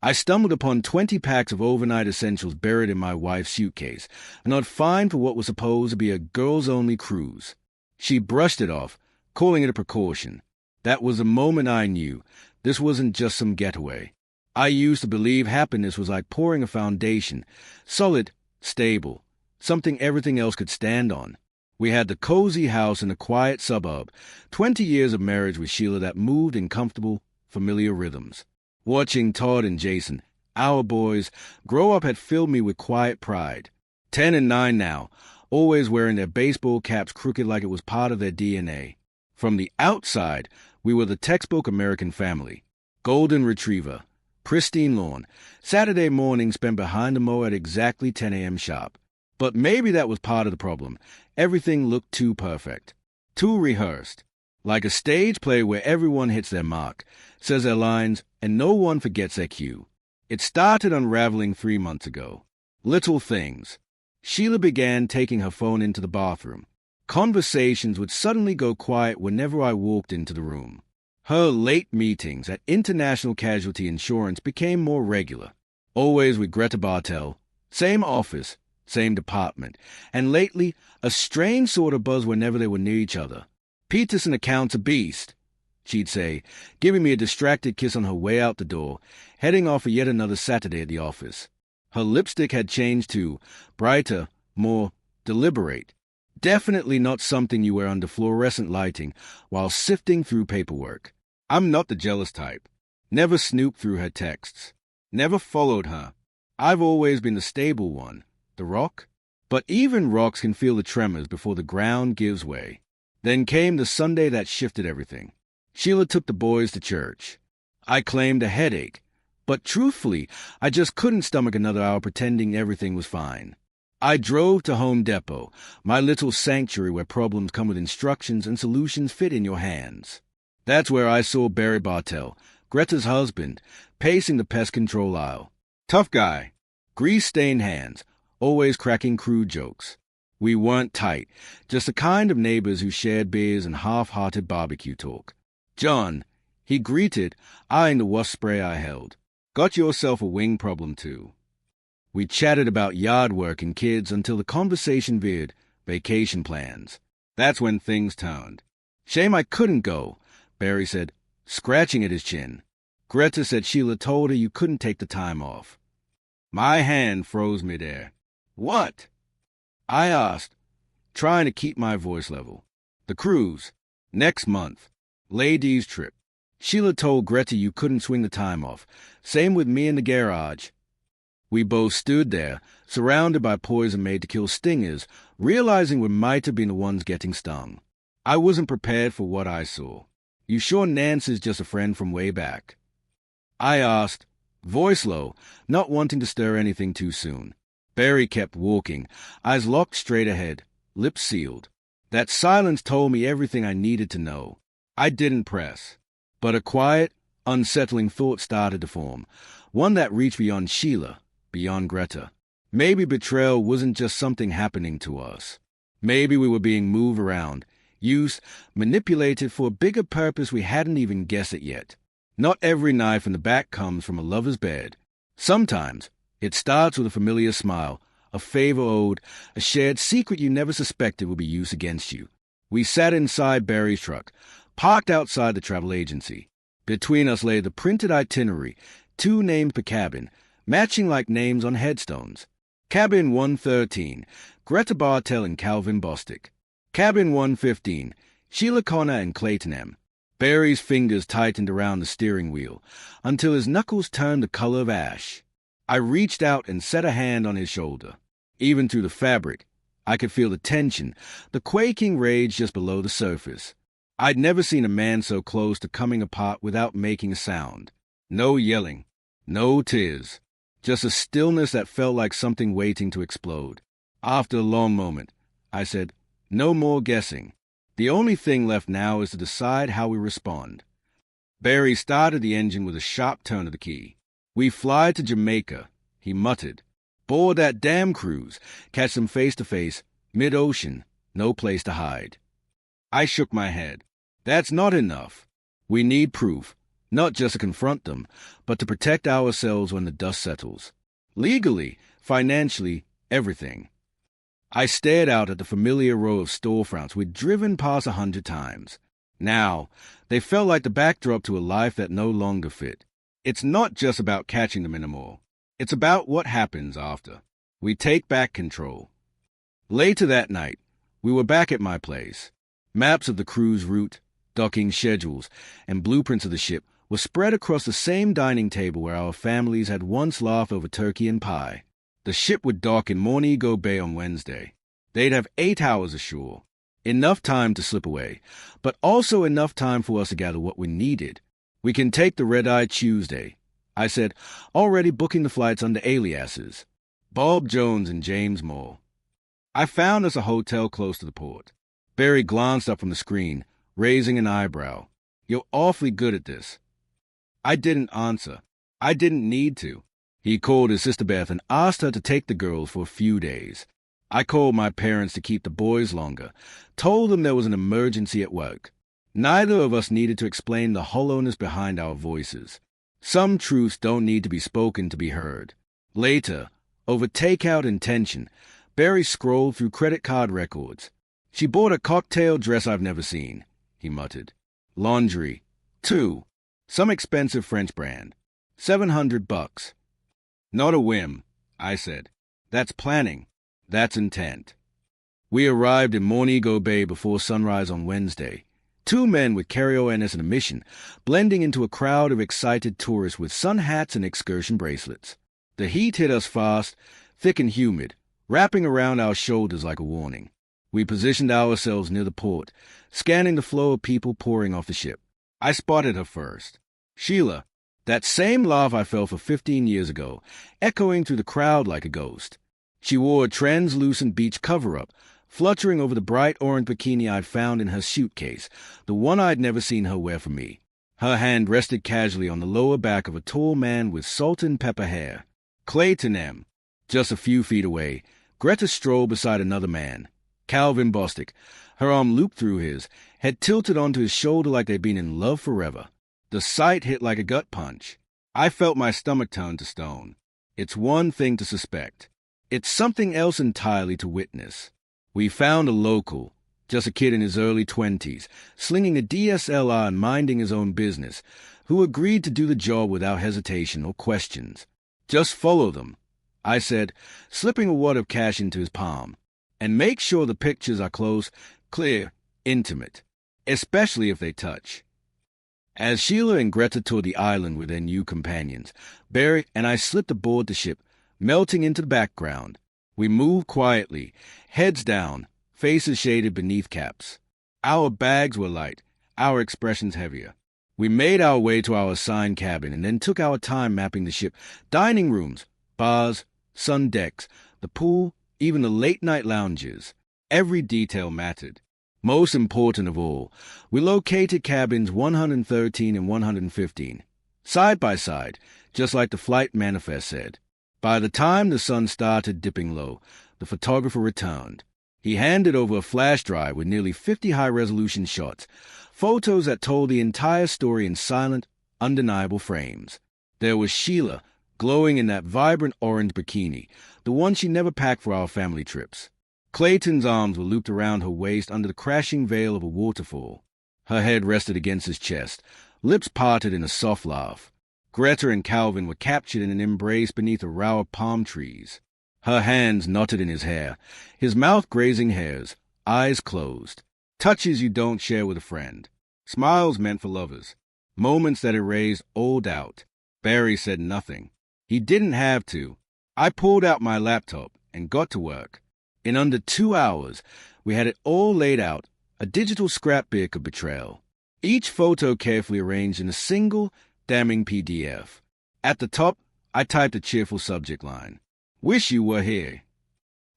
I stumbled upon 20 packs of overnight essentials buried in my wife's suitcase, and I'd fine for what was supposed to be a girls-only cruise. She brushed it off, calling it a precaution. That was the moment I knew this wasn't just some getaway. I used to believe happiness was like pouring a foundation, solid, stable, something everything else could stand on. We had the cozy house in a quiet suburb, 20 years of marriage with Sheila that moved in comfortable, familiar rhythms. Watching Todd and Jason, our boys, grow up had filled me with quiet pride. 10 and 9 now, always wearing their baseball caps crooked like it was part of their DNA. From the outside, we were the textbook American family. Golden retriever, pristine lawn, Saturday morning spent behind the mower at exactly 10 a.m. sharp. But maybe that was part of the problem. Everything looked too perfect, too rehearsed. Like a stage play where everyone hits their mark, says their lines, and no one forgets their cue. It started unraveling 3 months ago. Little things. Sheila began taking her phone into the bathroom. Conversations would suddenly go quiet whenever I walked into the room. Her late meetings at International Casualty Insurance became more regular. Always with Greta Bartel. Same office, same department. And lately, a strange sort of buzz whenever they were near each other. "Peterson account's a beast," she'd say, giving me a distracted kiss on her way out the door, heading off for yet another Saturday at the office. Her lipstick had changed too, brighter, more deliberate. Definitely not something you wear under fluorescent lighting while sifting through paperwork. I'm not the jealous type. Never snooped through her texts. Never followed her. I've always been the stable one, the rock. But even rocks can feel the tremors before the ground gives way. Then came the Sunday that shifted everything. Sheila took the boys to church. I claimed a headache, but truthfully, I just couldn't stomach another hour pretending everything was fine. I drove to Home Depot, my little sanctuary where problems come with instructions and solutions fit in your hands. That's where I saw Barry Bartel, Greta's husband, pacing the pest control aisle. Tough guy, grease-stained hands, always cracking crude jokes. We weren't tight, just the kind of neighbors who shared beers and half-hearted barbecue talk. "John," he greeted, eyeing the wasp spray I held. "Got yourself a wing problem, too." We chatted about yard work and kids until the conversation veered, vacation plans. That's when things turned. "Shame I couldn't go," Barry said, scratching at his chin. "Greta said Sheila told her you couldn't take the time off." My hand froze midair. "What?" I asked, trying to keep my voice level. "The cruise. Next month. Ladies' trip. Sheila told Greta you couldn't swing the time off. Same with me in the garage." We both stood there, surrounded by poison made to kill stingers, realizing we might have been the ones getting stung. I wasn't prepared for what I saw. "You sure Nancy's just a friend from way back?" I asked, voice low, not wanting to stir anything too soon. Barry kept walking, eyes locked straight ahead, lips sealed. That silence told me everything I needed to know. I didn't press. But a quiet, unsettling thought started to form, one that reached beyond Sheila, beyond Greta. Maybe betrayal wasn't just something happening to us. Maybe we were being moved around, used, manipulated for a bigger purpose we hadn't even guessed it yet. Not every knife in the back comes from a lover's bed. Sometimes it starts with a familiar smile, a favor owed, a shared secret you never suspected would be used against you. We sat inside Barry's truck, parked outside the travel agency. Between us lay the printed itinerary, 2 names per cabin, matching like names on headstones. Cabin 113, Greta Bartel and Calvin Bostic. Cabin 115, Sheila Connor and Clayton M. Barry's fingers tightened around the steering wheel until his knuckles turned the color of ash. I reached out and set a hand on his shoulder. Even through the fabric, I could feel the tension, the quaking rage just below the surface. I'd never seen a man so close to coming apart without making a sound. No yelling, no tears, just a stillness that felt like something waiting to explode. After a long moment, I said, "No more guessing. The only thing left now is to decide how we respond." Barry started the engine with a sharp turn of the key. "We fly to Jamaica," he muttered. "Board that damn cruise, catch them face-to-face, mid-ocean, no place to hide." I shook my head. "That's not enough. We need proof. Not just to confront them, but to protect ourselves when the dust settles. Legally, financially, everything. I stared out at the familiar row of storefronts we'd driven past 100 times. Now, they felt like the backdrop to a life that no longer fit. It's not just about catching them anymore. It's about what happens after. We take back control. Later that night, we were back at my place. Maps of the cruise route, docking schedules, and blueprints of the ship were spread across the same dining table where our families had once laughed over turkey and pie. The ship would dock in Montego Bay on Wednesday. They'd have 8 hours ashore. Enough time to slip away, but also enough time for us to gather what we needed. We can take the red-eye Tuesday, I said, already booking the flights under aliases. Bob Jones and James Moore. I found us a hotel close to the port. Barry glanced up from the screen, raising an eyebrow. You're awfully good at this. I didn't answer. I didn't need to. He called his sister Beth and asked her to take the girls for a few days. I called my parents to keep the boys longer, told them there was an emergency at work. Neither of us needed to explain the hollowness behind our voices. Some truths don't need to be spoken to be heard. Later, over takeout and tension, Barry scrolled through credit card records. She bought a cocktail dress I've never seen, he muttered. Laundry, too. Some expensive French brand. $700. Not a whim, I said. That's planning. That's intent. We arrived in Montego Bay before sunrise on Wednesday. 2 men with carry-on and a mission, blending into a crowd of excited tourists with sun hats and excursion bracelets. The heat hit us fast, thick and humid, wrapping around our shoulders like a warning. We positioned ourselves near the port, scanning the flow of people pouring off the ship. I spotted her first. Sheila, that same laugh I felt for 15 years ago, echoing through the crowd like a ghost. She wore a translucent beach cover-up, fluttering over the bright orange bikini I'd found in her suitcase, the one I'd never seen her wear for me. Her hand rested casually on the lower back of a tall man with salt and pepper hair. Clayton M. Just a few feet away, Greta strolled beside another man, Calvin Bostic, her arm looped through his, head tilted onto his shoulder like they'd been in love forever. The sight hit like a gut punch. I felt my stomach turn to stone. It's one thing to suspect. It's something else entirely to witness. We found a local, just a kid in his early 20s, slinging a DSLR and minding his own business, who agreed to do the job without hesitation or questions. Just follow them, I said, slipping a wad of cash into his palm. And make sure the pictures are close, clear, intimate, especially if they touch. As Sheila and Greta toured the island with their new companions, Barry and I slipped aboard the ship, melting into the background. We moved quietly, heads down, faces shaded beneath caps. Our bags were light, our expressions heavier. We made our way to our assigned cabin and then took our time mapping the ship, dining rooms, bars, sun decks, the pool, even the late-night lounges. Every detail mattered. Most important of all, we located cabins 113 and 115, side by side, just like the flight manifest said. By the time the sun started dipping low, the photographer returned. He handed over a flash drive with nearly 50 high-resolution shots, photos that told the entire story in silent, undeniable frames. There was Sheila, glowing in that vibrant orange bikini, the one she never packed for our family trips. Clayton's arms were looped around her waist under the crashing veil of a waterfall. Her head rested against his chest, lips parted in a soft laugh. Greta and Calvin were captured in an embrace beneath a row of palm trees. Her hands knotted in his hair, his mouth grazing hers, eyes closed. Touches you don't share with a friend. Smiles meant for lovers. Moments that erased all doubt. Barry said nothing. He didn't have to. I pulled out my laptop and got to work. In under 2 hours, we had it all laid out, a digital scrapbook of betrayal. Each photo carefully arranged in a single, damning PDF. At the top, I typed a cheerful subject line. Wish you were here.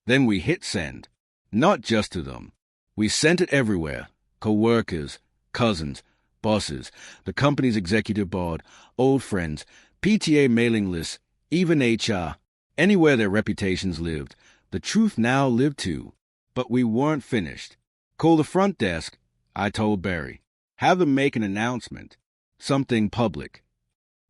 Then we hit send. Not just to them. We sent it everywhere. Co-workers, cousins, bosses, the company's executive board, old friends, PTA mailing lists, even HR. Anywhere their reputations lived. The truth now lived too. But we weren't finished. Call the front desk, I told Barry. Have them make an announcement. Something public.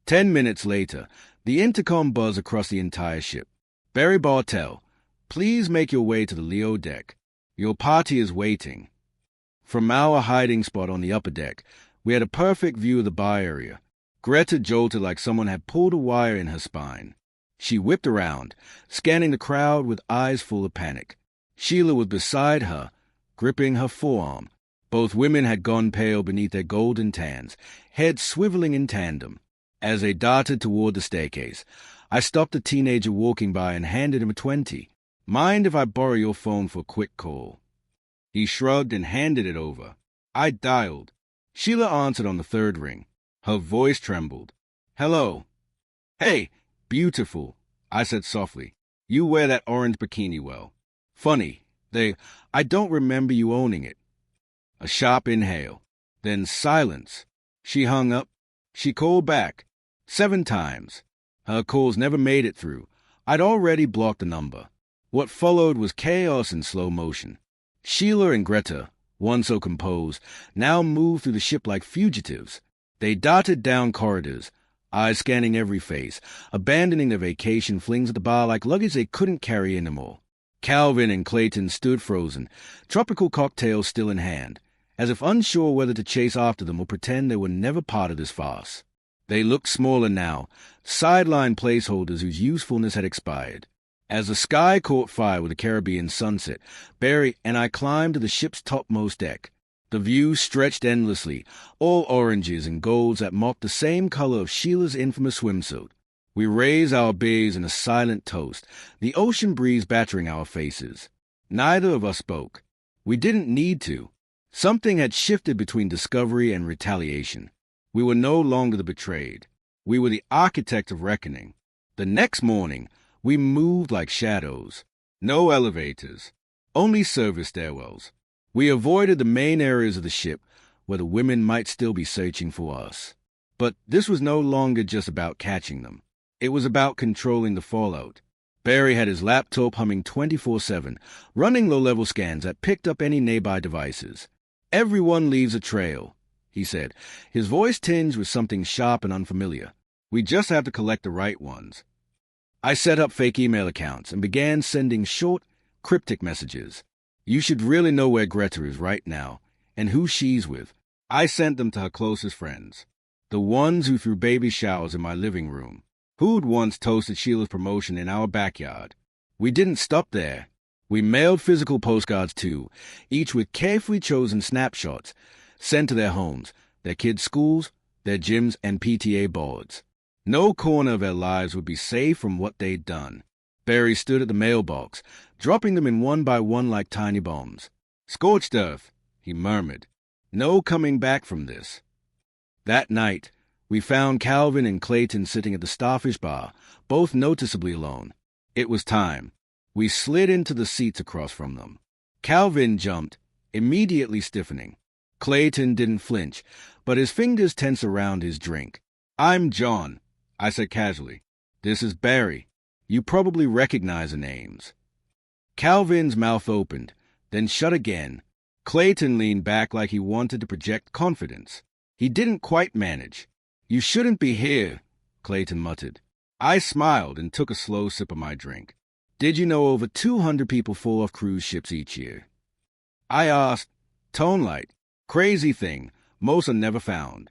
10 minutes later, the intercom buzzed across the entire ship. Barry Bartell, please make your way to the Leo deck. Your party is waiting. From our hiding spot on the upper deck, we had a perfect view of the bar area. Greta jolted like someone had pulled a wire in her spine. She whipped around, scanning the crowd with eyes full of panic. Sheila was beside her, gripping her forearm. Both women had gone pale beneath their golden tans, heads swiveling in tandem. As they darted toward the staircase, I stopped the teenager walking by and handed him a 20. Mind if I borrow your phone for a quick call? He shrugged and handed it over. I dialed. Sheila answered on the third ring. Her voice trembled. Hello. Hey, beautiful, I said softly. You wear that orange bikini well. Funny, I don't remember you owning it. A sharp inhale. Then silence. She hung up. She called back. 7 times. Her calls never made it through. I'd already blocked the number. What followed was chaos in slow motion. Sheila and Greta, one so composed, now moved through the ship like fugitives. They darted down corridors, eyes scanning every face, abandoning their vacation flings at the bar like luggage they couldn't carry anymore. Calvin and Clayton stood frozen, tropical cocktails still in hand, as if unsure whether to chase after them or pretend they were never part of this farce. They looked smaller now, sideline placeholders whose usefulness had expired. As the sky caught fire with the Caribbean sunset, Barry and I climbed to the ship's topmost deck. The view stretched endlessly, all oranges and golds that mocked the same color of Sheila's infamous swimsuit. We raised our beers in a silent toast, the ocean breeze battering our faces. Neither of us spoke. We didn't need to. Something had shifted between discovery and retaliation. We were no longer the betrayed. We were the architect of reckoning. The next morning, we moved like shadows. No elevators, only service stairwells. We avoided the main areas of the ship where the women might still be searching for us. But this was no longer just about catching them. It was about controlling the fallout. Barry had his laptop humming 24/7, running low-level scans that picked up any nearby devices. Everyone leaves a trail, he said, his voice tinged with something sharp and unfamiliar. We just have to collect the right ones. I set up fake email accounts and began sending short, cryptic messages. You should really know where Greta is right now, and who she's with. I sent them to her closest friends, the ones who threw baby showers in my living room, who'd once toasted Sheila's promotion in our backyard. We didn't stop there. We mailed physical postcards too, each with carefully chosen snapshots, sent to their homes, their kids' schools, their gyms, and PTA boards. No corner of their lives would be safe from what they'd done. Barry stood at the mailbox, dropping them in one by one like tiny bombs. Scorched earth, he murmured. No coming back from this. That night, we found Calvin and Clayton sitting at the Starfish Bar, both noticeably alone. It was time. We slid into the seats across from them. Calvin jumped, immediately stiffening. Clayton didn't flinch, but his fingers tensed around his drink. I'm John, I said casually. This is Barry. You probably recognize the names. Calvin's mouth opened, then shut again. Clayton leaned back like he wanted to project confidence. He didn't quite manage. You shouldn't be here, Clayton muttered. I smiled and took a slow sip of my drink. Did you know over 200 people fall off cruise ships each year? I asked. Tone light. Crazy thing. Most are never found.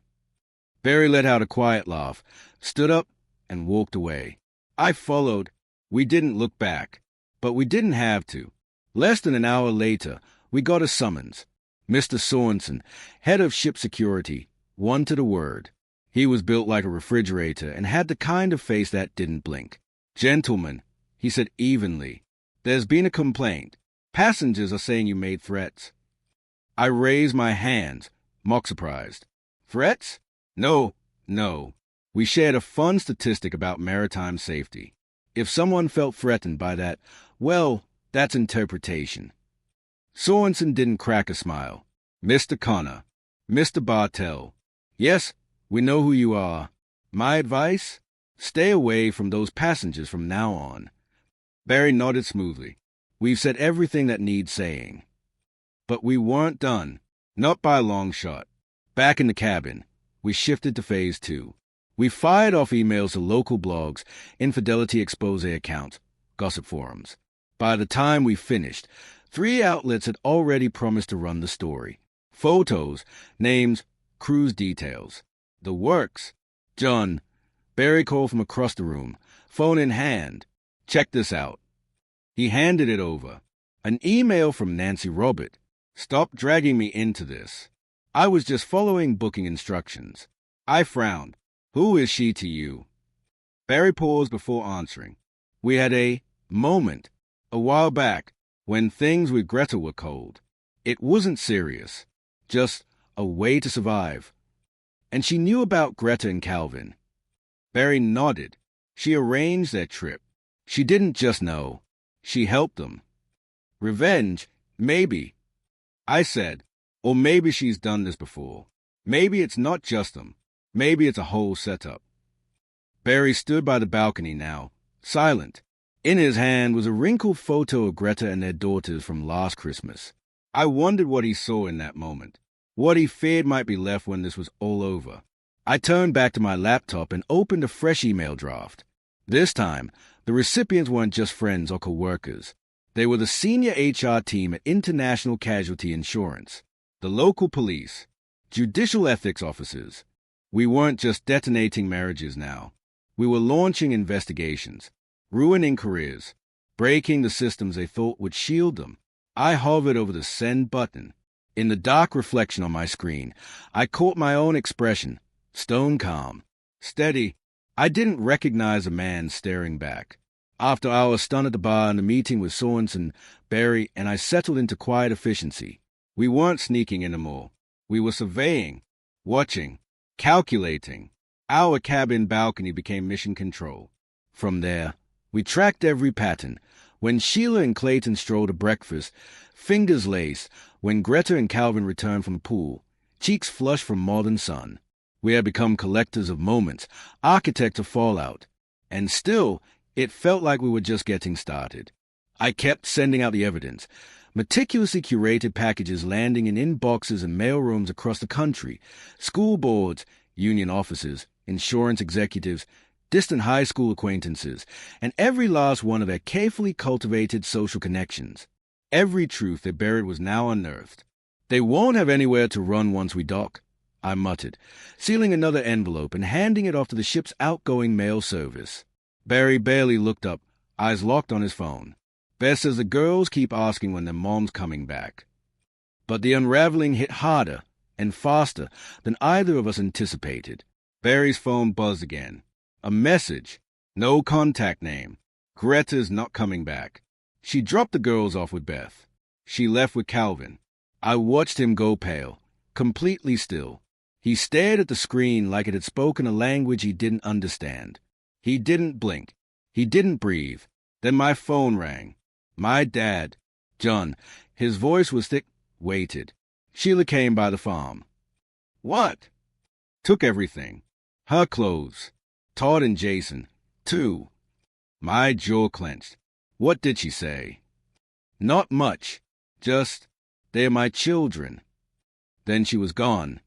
Barry let out a quiet laugh, stood up, and walked away. I followed. We didn't look back. But we didn't have to. Less than an hour later, we got a summons. Mr. Sorensen, head of ship security, wanted a word. He was built like a refrigerator and had the kind of face that didn't blink. Gentlemen, he said evenly, there's been a complaint. Passengers are saying you made threats. I raised my hands, mock surprised. Threats? No. We shared a fun statistic about maritime safety. If someone felt threatened by that, well, that's interpretation. Sorensen didn't crack a smile. Mr. Connor, Mr. Bartell, yes, we know who you are. My advice? Stay away from those passengers from now on. Barry nodded smoothly. We've said everything that needs saying. But we weren't done. Not by a long shot. Back in the cabin, we shifted to phase 2. We fired off emails to local blogs, infidelity expose accounts, gossip forums. By the time we finished, 3 outlets had already promised to run the story. Photos, names, cruise details. The works. John. Barry called from across the room, phone in hand. Check this out. He handed it over. An email from Nancy Robert. Stop dragging me into this. I was just following booking instructions. I frowned. Who is she to you? Barry paused before answering. We had a moment a while back when things with Greta were cold. It wasn't serious, just a way to survive. And she knew about Greta and Calvin. Barry nodded. She arranged their trip. She didn't just know. She helped them. Revenge? Maybe. I said, or maybe she's done this before. Maybe it's not just them. Maybe it's a whole setup. Barry stood by the balcony now, silent. In his hand was a wrinkled photo of Greta and their daughters from last Christmas. I wondered what he saw in that moment, what he feared might be left when this was all over. I turned back to my laptop and opened a fresh email draft. This time, the recipients weren't just friends or co-workers. They were the senior HR team at International Casualty Insurance, the local police, judicial ethics officers. We weren't just detonating marriages now. We were launching investigations, ruining careers, breaking the systems they thought would shield them. I hovered over the send button. In the dark reflection on my screen, I caught my own expression, stone calm, steady. I didn't recognize a man staring back. After our stun at the bar and the meeting with Sorensen, Barry, and I settled into quiet efficiency. We weren't sneaking anymore. We were surveying, watching, calculating. Our cabin balcony became mission control. From there, we tracked every pattern. When Sheila and Clayton strolled to breakfast, fingers laced. When Greta and Calvin returned from the pool, cheeks flushed from modern sun. We had become collectors of moments, architects of fallout. And still, it felt like we were just getting started. I kept sending out the evidence, meticulously curated packages landing in inboxes and mailrooms across the country, school boards, union offices, insurance executives, distant high school acquaintances, and every last one of their carefully cultivated social connections. Every truth they buried was now unearthed. They won't have anywhere to run once we dock, I muttered, sealing another envelope and handing it off to the ship's outgoing mail service. Barry barely looked up, eyes locked on his phone. Beth says the girls keep asking when their mom's coming back. But the unraveling hit harder and faster than either of us anticipated. Barry's phone buzzed again. A message. No contact name. Greta's not coming back. She dropped the girls off with Beth. She left with Calvin. I watched him go pale, completely still. He stared at the screen like it had spoken a language he didn't understand. He didn't blink. He didn't breathe. Then my phone rang. My dad, John, his voice was thick, waited. Sheila came by the farm. What? Took everything. Her clothes. Todd and Jason, too. My jaw clenched. What did she say? Not much. Just, they're my children. Then she was gone.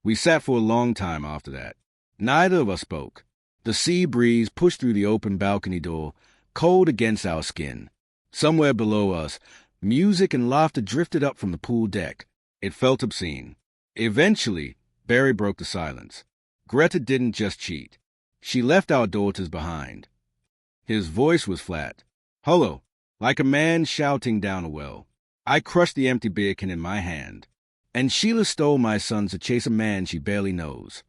We sat for a long time after that. Neither of us spoke. The sea breeze pushed through the open balcony door, cold against our skin. Somewhere below us, music and laughter drifted up from the pool deck. It felt obscene. Eventually, Barry broke the silence. Greta didn't just cheat. She left our daughters behind. His voice was flat, hollow, like a man shouting down a well. I crushed the empty beer can in my hand. And Sheila stole my sons to chase a man she barely knows.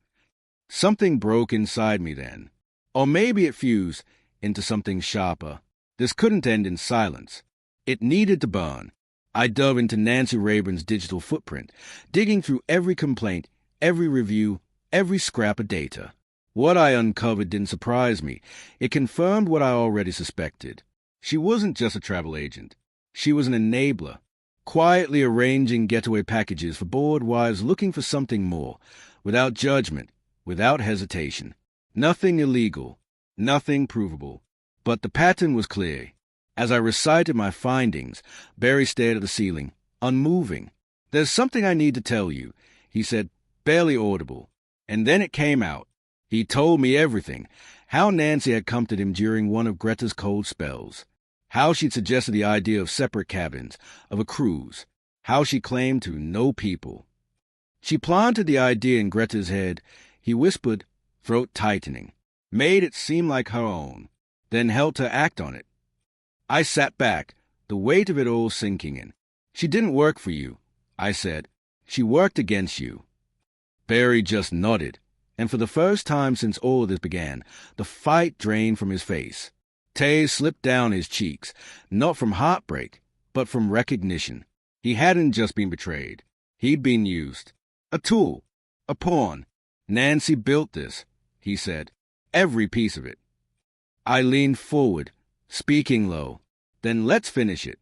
Something broke inside me then. Or maybe it fused into something sharper. This couldn't end in silence. It needed to burn. I dove into Nancy Rayburn's digital footprint, digging through every complaint, every review, every scrap of data. What I uncovered didn't surprise me. It confirmed what I already suspected. She wasn't just a travel agent. She was an enabler, quietly arranging getaway packages for bored wives looking for something more, without judgment, without hesitation. Nothing illegal, nothing provable. But the pattern was clear. As I recited my findings, Barry stared at the ceiling, unmoving. There's something I need to tell you, he said, barely audible. And then it came out. He told me everything. How Nancy had comforted him during one of Greta's cold spells. How she'd suggested the idea of separate cabins, of a cruise. How she claimed to know people. She planted the idea in Greta's head. He whispered, throat tightening, made it seem like her own, then helped her act on it. I sat back, the weight of it all sinking in. She didn't work for you, I said. She worked against you. Barry just nodded, and for the first time since all of this began, the fight drained from his face. Tears slipped down his cheeks, not from heartbreak, but from recognition. He hadn't just been betrayed. He'd been used. A tool. A pawn. Nancy built this, he said. Every piece of it. I leaned forward, speaking low. Then let's finish it.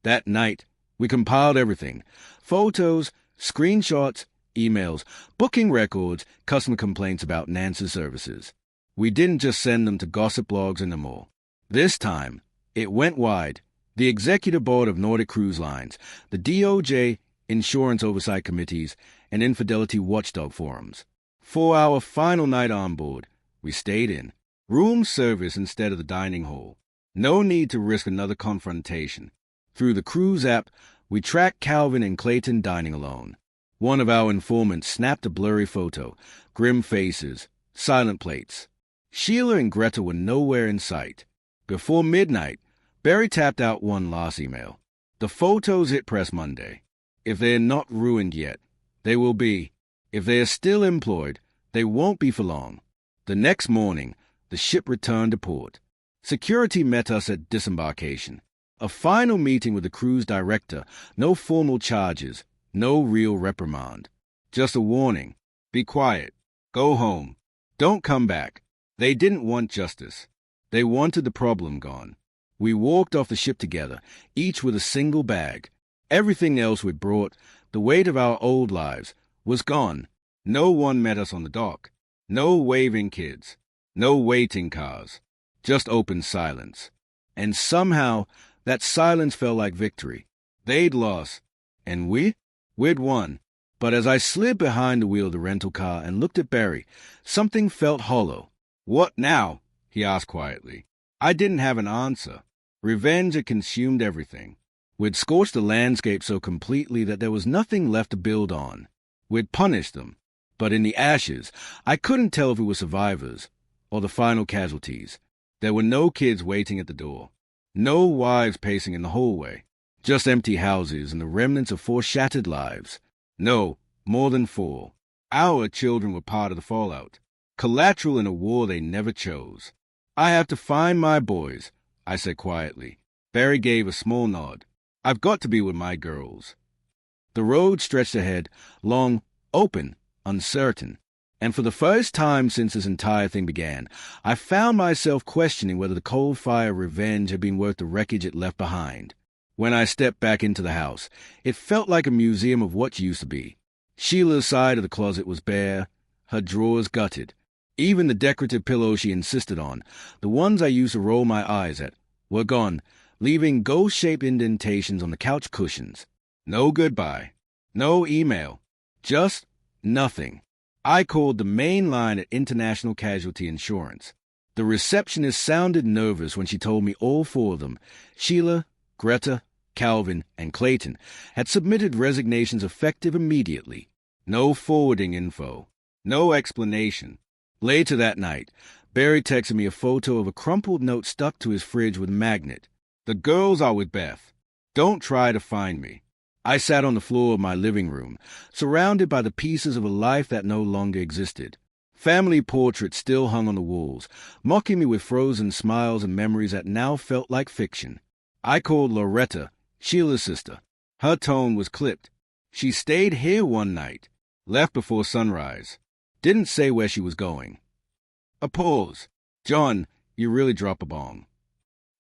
That night, we compiled everything. Photos, screenshots, emails, booking records, customer complaints about Nancy's services. We didn't just send them to gossip blogs and the mall. This time, it went wide. The Executive Board of Nordic Cruise Lines, the DOJ, Insurance Oversight Committees, and Infidelity Watchdog Forums. For our final night on board, we stayed in. Room service instead of the dining hall. No need to risk another confrontation. Through the cruise app, we tracked Calvin and Clayton dining alone. One of our informants snapped a blurry photo, grim faces, silent plates. Sheila and Greta were nowhere in sight. Before midnight, Barry tapped out one last email. The photos hit press Monday. If they are not ruined yet, they will be. If they are still employed, they won't be for long. The next morning, the ship returned to port. Security met us at disembarkation. A final meeting with the cruise director, no formal charges, no real reprimand. Just a warning. Be quiet. Go home. Don't come back. They didn't want justice. They wanted the problem gone. We walked off the ship together, each with a single bag. Everything else we'd brought, the weight of our old lives, was gone. No one met us on the dock. No waving kids. No waiting cars. Just open silence. And somehow, that silence felt like victory. They'd lost. And we'd won. But as I slid behind the wheel of the rental car and looked at Barry, something felt hollow. What now? He asked quietly. I didn't have an answer. Revenge had consumed everything. We'd scorched the landscape so completely that there was nothing left to build on. We'd punished them. But in the ashes, I couldn't tell if we were survivors or the final casualties. There were no kids waiting at the door. No wives pacing in the hallway. Just empty houses and the remnants of 4 shattered lives. No, more than 4. Our children were part of the fallout. Collateral in a war they never chose. I have to find my boys, I said quietly. Barry gave a small nod. I've got to be with my girls. The road stretched ahead, long, open, uncertain. And for the first time since this entire thing began, I found myself questioning whether the cold fire of revenge had been worth the wreckage it left behind. When I stepped back into the house, it felt like a museum of what used to be. Sheila's side of the closet was bare, her drawers gutted. Even the decorative pillows she insisted on, the ones I used to roll my eyes at, were gone, leaving ghost-shaped indentations on the couch cushions. No goodbye. No email. Just nothing. I called the main line at International Casualty Insurance. The receptionist sounded nervous when she told me all 4 of them, Sheila, Greta, Calvin, and Clayton, had submitted resignations effective immediately. No forwarding info. No explanation. Later that night, Barry texted me a photo of a crumpled note stuck to his fridge with a magnet. The girls are with Beth. Don't try to find me. I sat on the floor of my living room, surrounded by the pieces of a life that no longer existed. Family portraits still hung on the walls, mocking me with frozen smiles and memories that now felt like fiction. I called Loretta, Sheila's sister. Her tone was clipped. She stayed here one night, left before sunrise. Didn't say where she was going. A pause. John, you really drop a bomb.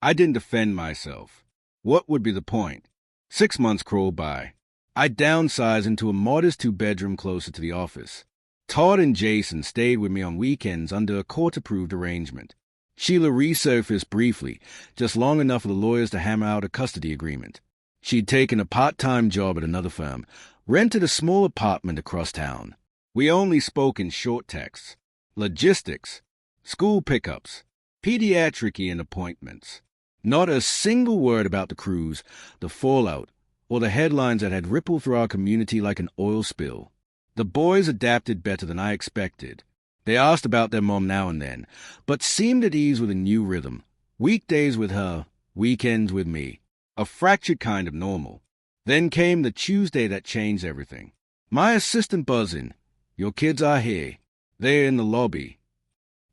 I didn't defend myself. What would be the point? 6 months crawled by. I downsized into a modest 2-bedroom closer to the office. Todd and Jason stayed with me on weekends under a court-approved arrangement. Sheila resurfaced briefly, just long enough for the lawyers to hammer out a custody agreement. She'd taken a part-time job at another firm, rented a small apartment across town. We only spoke in short texts, logistics, school pickups, pediatric appointments. Not a single word about the cruise, the fallout, or the headlines that had rippled through our community like an oil spill. The boys adapted better than I expected. They asked about their mom now and then, but seemed at ease with a new rhythm. Weekdays with her, weekends with me. A fractured kind of normal. Then came the Tuesday that changed everything. My assistant buzzing. Your kids are here. They're in the lobby.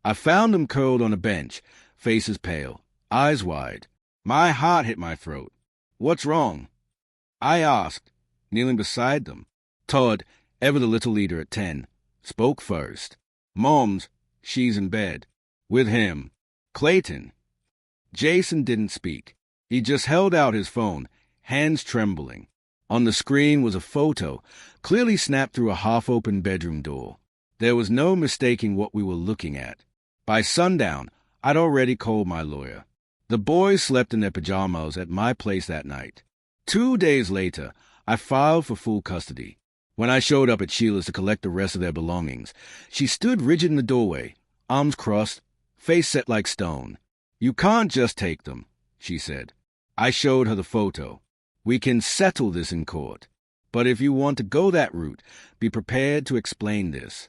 I found them curled on a bench, faces pale, eyes wide. My heart hit my throat. What's wrong? I asked, kneeling beside them. Todd, ever the little leader at 10, spoke first. Mom's, she's in bed. With him. Clayton. Jason didn't speak. He just held out his phone, hands trembling. On the screen was a photo, clearly snapped through a half-open bedroom door. There was no mistaking what we were looking at. By sundown, I'd already called my lawyer. The boys slept in their pajamas at my place that night. 2 days later, I filed for full custody. When I showed up at Sheila's to collect the rest of their belongings, she stood rigid in the doorway, arms crossed, face set like stone. You can't just take them, she said. I showed her the photo. We can settle this in court. But if you want to go that route, be prepared to explain this.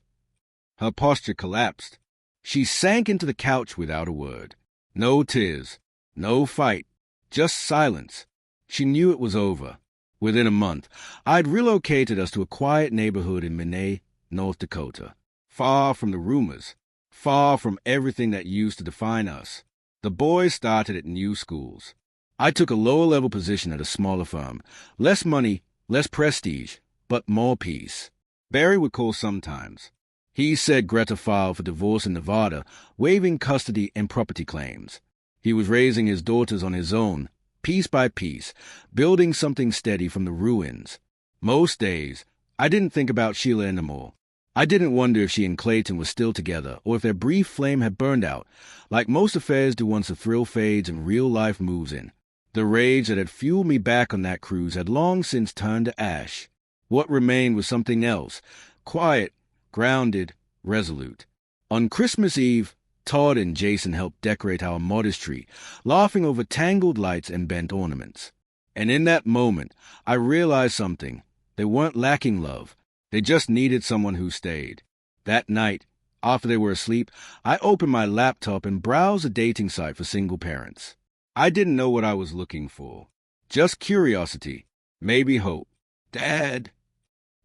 Her posture collapsed. She sank into the couch without a word. No tears, no fight, just silence. She knew it was over. Within a month, I'd relocated us to a quiet neighborhood in Minot, North Dakota. Far from the rumors, far from everything that used to define us. The boys started at new schools. I took a lower-level position at a smaller firm. Less money, less prestige, but more peace. Barry would call sometimes. He said Greta filed for divorce in Nevada, waiving custody and property claims. He was raising his daughters on his own, piece by piece, building something steady from the ruins. Most days, I didn't think about Sheila anymore. I didn't wonder if she and Clayton were still together or if their brief flame had burned out, like most affairs do once the thrill fades and real life moves in. The rage that had fueled me back on that cruise had long since turned to ash. What remained was something else, quiet, grounded, resolute. On Christmas Eve, Todd and Jason helped decorate our modest tree, laughing over tangled lights and bent ornaments. And in that moment, I realized something. They weren't lacking love. They just needed someone who stayed. That night, after they were asleep, I opened my laptop and browsed a dating site for single parents. I didn't know what I was looking for. Just curiosity, maybe hope. Dad.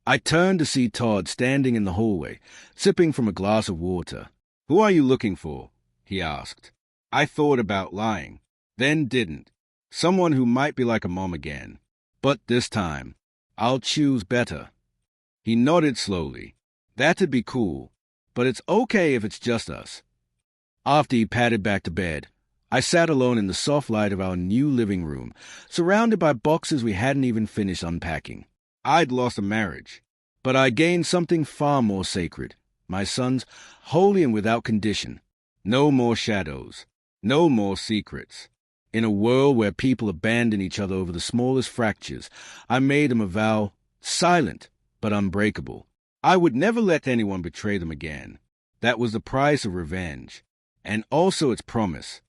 I turned to see Todd standing in the hallway, sipping from a glass of water. Who are you looking for? He asked. I thought about lying, then didn't. Someone who might be like a mom again. But this time, I'll choose better. He nodded slowly. That'd be cool, but it's okay if it's just us. After he padded back to bed, I sat alone in the soft light of our new living room, surrounded by boxes we hadn't even finished unpacking. I'd lost a marriage, but I gained something far more sacred. My sons, holy and without condition. No more shadows. No more secrets. In a world where people abandon each other over the smallest fractures, I made them a vow, silent but unbreakable. I would never let anyone betray them again. That was the price of revenge, and also its promise.